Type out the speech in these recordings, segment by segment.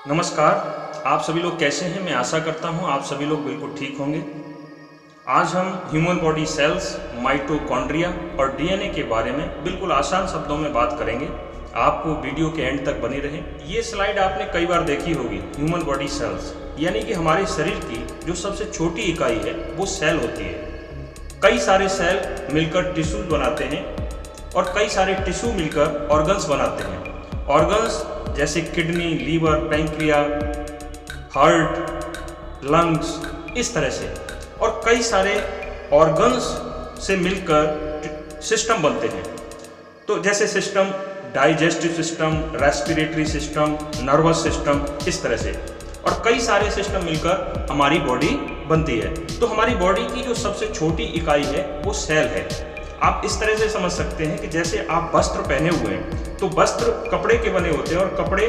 नमस्कार, आप सभी लोग कैसे हैं। मैं आशा करता हूं आप सभी लोग बिल्कुल ठीक होंगे। आज हम ह्यूमन बॉडी सेल्स, माइटोकॉन्ड्रिया और डीएनए के बारे में बिल्कुल आसान शब्दों में बात करेंगे। आपको वीडियो के एंड तक बने रहें। ये स्लाइड आपने कई बार देखी होगी। ह्यूमन बॉडी सेल्स यानी कि हमारे शरीर की जो सबसे छोटी इकाई है वो सेल होती है। कई सारे सेल मिलकर टिश्यूज बनाते हैं और कई सारे टिश्यू मिलकर ऑर्गन्स बनाते हैं। ऑर्गन्स जैसे kidney, liver, pancreas, heart, lungs, इस तरह से और कई सारे ऑर्गन्स से मिलकर सिस्टम बनते हैं। तो जैसे system digestive system, respiratory system, nervous system, इस तरह से और कई सारे सिस्टम मिलकर हमारी बॉडी बनती है। तो हमारी बॉडी की जो सबसे छोटी इकाई है वो सेल है। आप इस तरह से समझ सकते हैं कि जैसे आप वस्त्र पहने हुए हैं तो वस्त्र कपड़े के बने होते हैं और कपड़े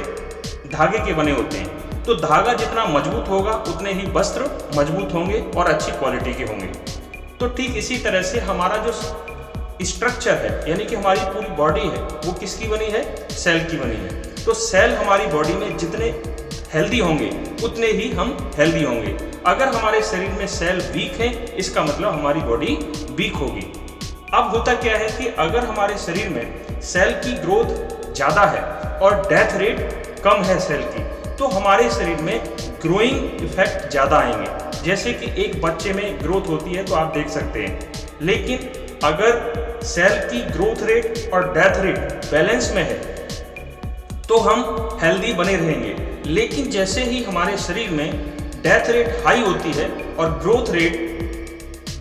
धागे के बने होते हैं। तो धागा जितना मजबूत होगा उतने ही वस्त्र मजबूत होंगे और अच्छी क्वालिटी के होंगे। तो ठीक इसी तरह से हमारा जो स्ट्रक्चर है यानी कि हमारी पूरी बॉडी है वो किसकी बनी है? सेल की बनी है। तो सेल हमारी बॉडी में जितने हेल्दी होंगे उतने ही हम हेल्दी होंगे। अगर हमारे शरीर में सेल वीक है इसका मतलब हमारी बॉडी वीक होगी। अब होता क्या है कि अगर हमारे शरीर में सेल की ग्रोथ ज़्यादा है और डेथ रेट कम है सेल की, तो हमारे शरीर में ग्रोइंग इफेक्ट ज़्यादा आएंगे। जैसे कि एक बच्चे में ग्रोथ होती है तो आप देख सकते हैं, लेकिन अगर सेल की ग्रोथ रेट और डेथ रेट बैलेंस में है तो हम हेल्दी बने रहेंगे। लेकिन जैसे ही हमारे शरीर में डेथ रेट हाई होती है और ग्रोथ रेट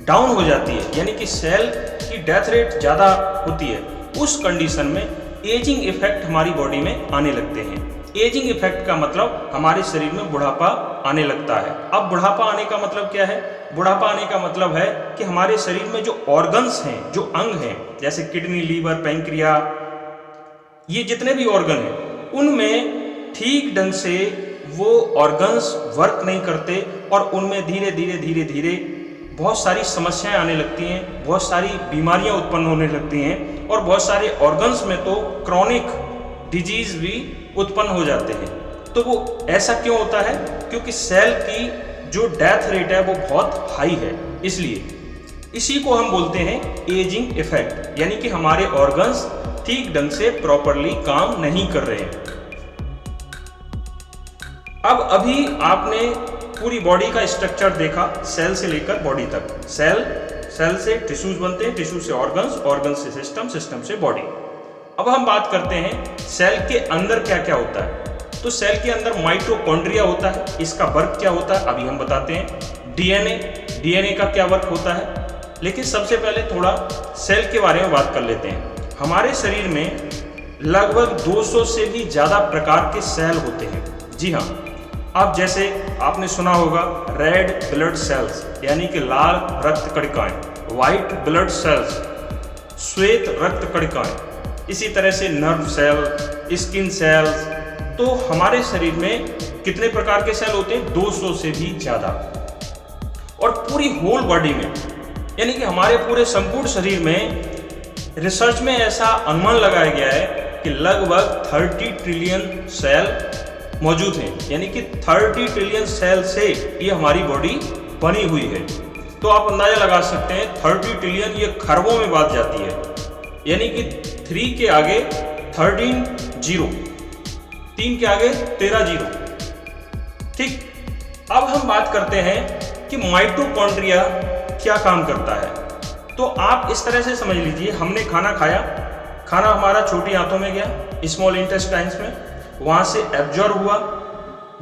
डाउन हो जाती है यानी कि सेल की डेथ रेट ज़्यादा होती है, उस कंडीशन में एजिंग इफेक्ट हमारी बॉडी में आने लगते हैं। एजिंग इफेक्ट का मतलब हमारे शरीर में बुढ़ापा आने लगता है। अब बुढ़ापा आने का मतलब क्या है? बुढ़ापा आने का मतलब है कि हमारे शरीर में जो ऑर्गन्स हैं, जो अंग हैं, जैसे किडनी, लीवर, पैंक्रिया, ये जितने भी ऑर्गन हैं उनमें ठीक ढंग से वो ऑर्गन्स वर्क नहीं करते और उनमें धीरे धीरे बहुत सारी समस्याएं आने लगती हैं, बहुत सारी बीमारियां उत्पन्न होने लगती हैं और बहुत सारे ऑर्गन्स में तो क्रॉनिक डिजीज भी उत्पन्न हो जाते हैं। तो वो ऐसा क्यों होता है? क्योंकि सेल की जो डेथ रेट है वो बहुत हाई है। इसलिए इसी को हम बोलते हैं एजिंग इफेक्ट, यानी कि हमारे ऑर्गन्स ठीक ढंग से प्रॉपरली काम नहीं कर रहे हैं। अब अभी आपने पूरी बॉडी का स्ट्रक्चर देखा, सेल से लेकर बॉडी तक। सेल से टिश्यूज बनते हैं, टिश्यू से ऑर्गन्स, ऑर्गन्स से सिस्टम, सिस्टम से बॉडी। अब हम बात करते हैं सेल के अंदर क्या क्या होता है। तो सेल के अंदर माइटोकॉन्ड्रिया होता है। इसका वर्क क्या होता है अभी हम बताते हैं। डीएनए का क्या वर्क होता है। लेकिन सबसे पहले थोड़ा सेल के बारे में बात कर लेते हैं। हमारे शरीर में लगभग 200 से भी ज़्यादा प्रकार के सेल होते हैं। जी हाँ, अब जैसे आपने सुना होगा रेड ब्लड सेल्स यानी कि लाल रक्त कणिकाएं, व्हाइट ब्लड सेल्स, श्वेत रक्त कणिकाएं, इसी तरह से नर्व सेल, स्किन सेल्स। तो हमारे शरीर में कितने प्रकार के सेल होते हैं? 200 से भी ज़्यादा। और पूरी होल बॉडी में यानी कि हमारे पूरे संपूर्ण शरीर में रिसर्च में ऐसा अनुमान लगाया गया है कि लगभग 30 ट्रिलियन सेल मौजूद हैं। यानी कि 30 ट्रिलियन सेल से ये हमारी बॉडी बनी हुई है। तो आप अंदाजा लगा सकते हैं 30 ट्रिलियन ये खरबों में बात जाती है। यानी कि 3 के आगे 13 जीरो, 3 के आगे 13 जीरो। ठीक, अब हम बात करते हैं कि माइटोकॉन्ड्रिया क्या काम करता है। तो आप इस तरह से समझ लीजिए, हमने खाना खाया, खाना हमारा छोटी आंतों में गया, स्मॉल इंटेस्टाइन्स में, वहाँ से एब्जॉर्ब हुआ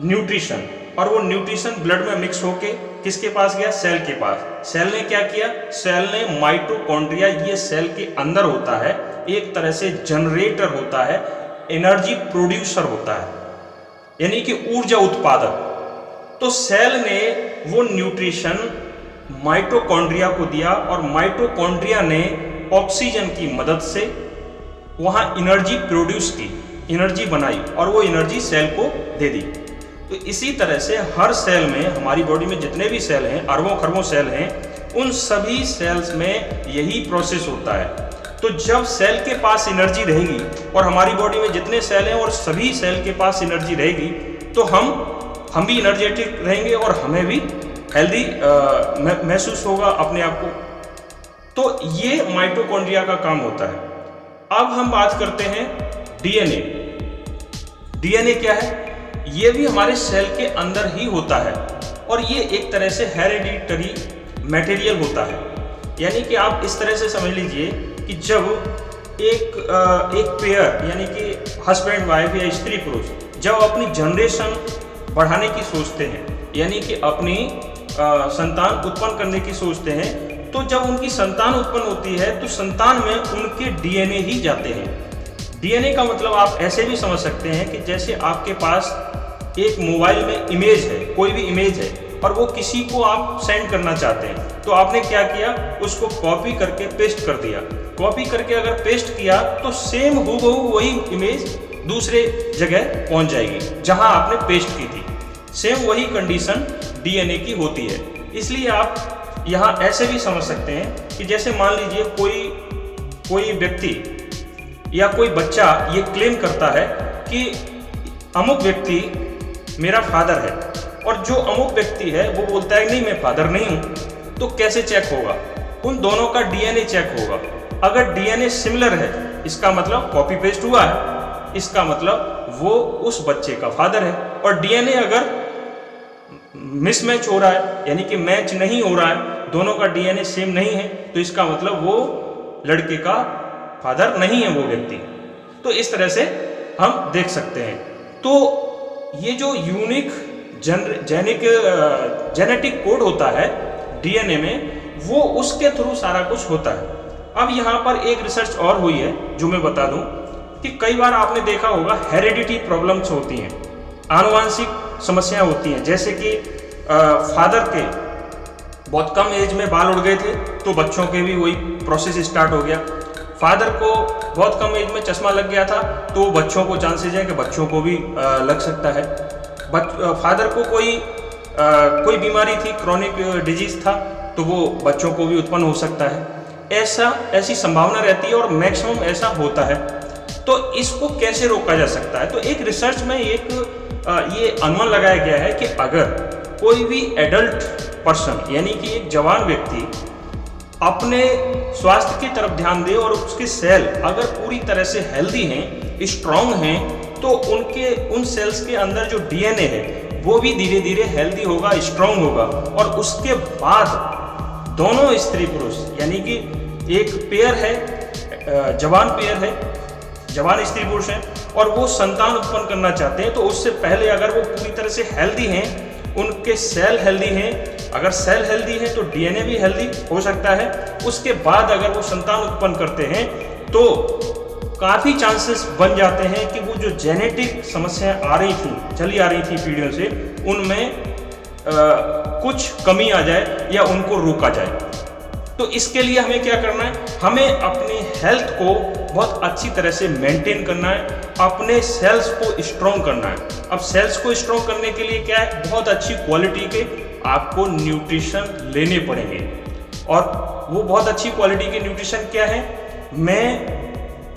न्यूट्रिशन और वो न्यूट्रिशन ब्लड में मिक्स होके किसके पास गया? सेल के पास। सेल ने क्या किया? सेल ने माइटोकॉन्ड्रिया, ये सेल के अंदर होता है, एक तरह से जनरेटर होता है, एनर्जी प्रोड्यूसर होता है, यानी कि ऊर्जा उत्पादक। तो सेल ने वो न्यूट्रिशन माइटोकॉन्ड्रिया को दिया और माइटोकॉन्ड्रिया ने ऑक्सीजन की मदद से वहाँ एनर्जी प्रोड्यूस की, एनर्जी बनाई और वो एनर्जी सेल को दे दी। तो इसी तरह से हर सेल में, हमारी बॉडी में जितने भी सेल हैं, अरबों खरबों सेल हैं, उन सभी सेल्स में यही प्रोसेस होता है। तो जब सेल के पास एनर्जी रहेगी और हमारी बॉडी में जितने सेल हैं और सभी सेल के पास एनर्जी रहेगी, तो हम भी एनर्जेटिक रहेंगे और हमें भी हेल्दी महसूस होगा अपने आप को। तो ये माइटोकॉन्ड्रिया का काम होता है। अब हम बात करते हैं डीएनए। डीएनए क्या है? ये भी हमारे सेल के अंदर ही होता है और ये एक तरह से हेरेडिटरी मटेरियल होता है। यानी कि आप इस तरह से समझ लीजिए कि जब एक पेयर यानी कि हस्बैंड वाइफ या स्त्री पुरुष जब अपनी जनरेशन बढ़ाने की सोचते हैं, यानी कि अपनी संतान उत्पन्न करने की सोचते हैं, तो जब उनकी संतान उत्पन्न होती है तो संतान में उनके डीएनए ही जाते हैं। डीएनए का मतलब आप ऐसे भी समझ सकते हैं कि जैसे आपके पास एक मोबाइल में इमेज है, कोई भी इमेज है और वो किसी को आप सेंड करना चाहते हैं, तो आपने क्या किया, उसको कॉपी करके पेस्ट कर दिया। कॉपी करके अगर पेस्ट किया तो सेम हूबहू वही इमेज दूसरे जगह पहुंच जाएगी जहां आपने पेस्ट की थी। सेम वही कंडीशन डीएनए की होती है। इसलिए आप यहाँ ऐसे भी समझ सकते हैं कि जैसे मान लीजिए कोई व्यक्ति या कोई बच्चा ये क्लेम करता है कि अमुक व्यक्ति मेरा फादर है और जो अमुक व्यक्ति है वो बोलता है नहीं मैं फादर नहीं हूँ, तो कैसे चेक होगा? उन दोनों का डीएनए चेक होगा। अगर डीएनए सिमिलर है इसका मतलब कॉपी पेस्ट हुआ है, इसका मतलब वो उस बच्चे का फादर है। और डीएनए अगर मिसमैच हो रहा है यानी कि मैच नहीं हो रहा है, दोनों का डीएनए सेम नहीं है, तो इसका मतलब वो लड़के का फादर नहीं है वो व्यक्ति। तो इस तरह से हम देख सकते हैं। तो ये जो यूनिक जेनेटिक कोड होता है डीएनए में, वो उसके थ्रू सारा कुछ होता है। अब यहाँ पर एक रिसर्च और हुई है जो मैं बता दूं कि कई बार आपने देखा होगा हेरिडिटी प्रॉब्लम्स होती हैं, आनुवांशिक समस्याएं होती हैं। जैसे कि फादर के बहुत कम एज में बाल उड़ गए थे तो बच्चों के भी वही प्रोसेस स्टार्ट हो गया। फादर को बहुत कम एज में चश्मा लग गया था तो बच्चों को चांसेस है कि बच्चों को भी लग सकता है। फादर को कोई बीमारी थी, क्रॉनिक डिजीज था, तो वो बच्चों को भी उत्पन्न हो सकता है। ऐसी संभावना रहती है और मैक्सिमम ऐसा होता है। तो इसको कैसे रोका जा सकता है? तो एक रिसर्च में ये अनुमान लगाया गया है कि अगर कोई भी एडल्ट पर्सन यानी कि एक जवान व्यक्ति अपने स्वास्थ्य की तरफ ध्यान दे और उसके सेल अगर पूरी तरह से हेल्दी हैं, स्ट्रांग हैं, तो उन सेल्स के अंदर जो डीएनए है वो भी धीरे धीरे हेल्दी होगा, स्ट्रांग होगा। और उसके बाद दोनों स्त्री पुरुष यानी कि एक पेयर है, जवान पेयर है, जवान स्त्री पुरुष हैं और वो संतान उत्पन्न करना चाहते हैं, तो उससे पहले अगर वो पूरी तरह से हेल्दी हैं, उनके सेल हेल्दी हैं, अगर सेल हेल्दी है तो डीएनए भी हेल्दी हो सकता है। उसके बाद अगर वो संतान उत्पन्न करते हैं तो काफ़ी चांसेस बन जाते हैं कि वो जो जेनेटिक समस्याएं आ रही थी, चली आ रही थी पीढ़ियों से, उनमें कुछ कमी आ जाए या उनको रोका जाए। तो इसके लिए हमें क्या करना है? हमें अपनी हेल्थ को बहुत अच्छी तरह से मेंटेन करना है, अपने सेल्स को स्ट्रॉन्ग करना है। अब सेल्स को स्ट्रॉन्ग करने के लिए क्या है? बहुत अच्छी क्वालिटी के आपको न्यूट्रिशन लेने पड़ेंगे। और वो बहुत अच्छी क्वालिटी के न्यूट्रिशन क्या है? मैं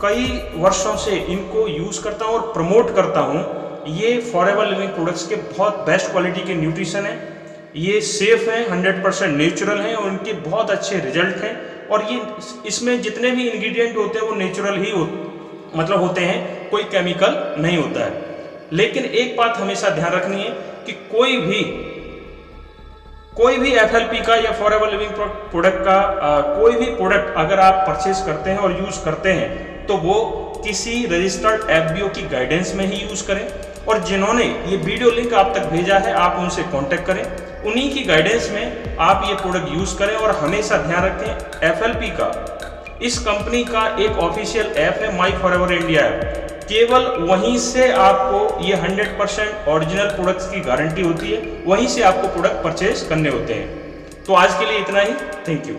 कई वर्षों से इनको यूज़ करता हूँ और प्रमोट करता हूँ। ये फॉरएवर लिविंग प्रोडक्ट्स के बहुत बेस्ट क्वालिटी के न्यूट्रिशन है। ये सेफ हैं, 100% नेचुरल हैं और इनके बहुत अच्छे रिजल्ट हैं। और ये इसमें जितने भी इंग्रेडिएंट होते हैं वो नेचुरल ही होते हैं, कोई केमिकल नहीं होता है। लेकिन एक बात हमेशा ध्यान रखनी है कि कोई भी FLP का या फॉरएवर लिविंग प्रोडक्ट का कोई भी प्रोडक्ट अगर आप परचेज करते हैं और यूज़ करते हैं तो वो किसी रजिस्टर्ड FBO की गाइडेंस में ही यूज़ करें। और जिन्होंने ये वीडियो लिंक आप तक भेजा है आप उनसे कांटेक्ट करें, उन्हीं की गाइडेंस में आप ये प्रोडक्ट यूज़ करें। और हमेशा ध्यान रखें FLP का, इस कंपनी का एक ऑफिशियल ऐप है माई फॉरएवर इंडिया ऐप, केवल वहीं से आपको ये 100% ओरिजिनल प्रोडक्ट्स की गारंटी होती है, वहीं से आपको प्रोडक्ट परचेज करने होते हैं। तो आज के लिए इतना ही, थैंक यू।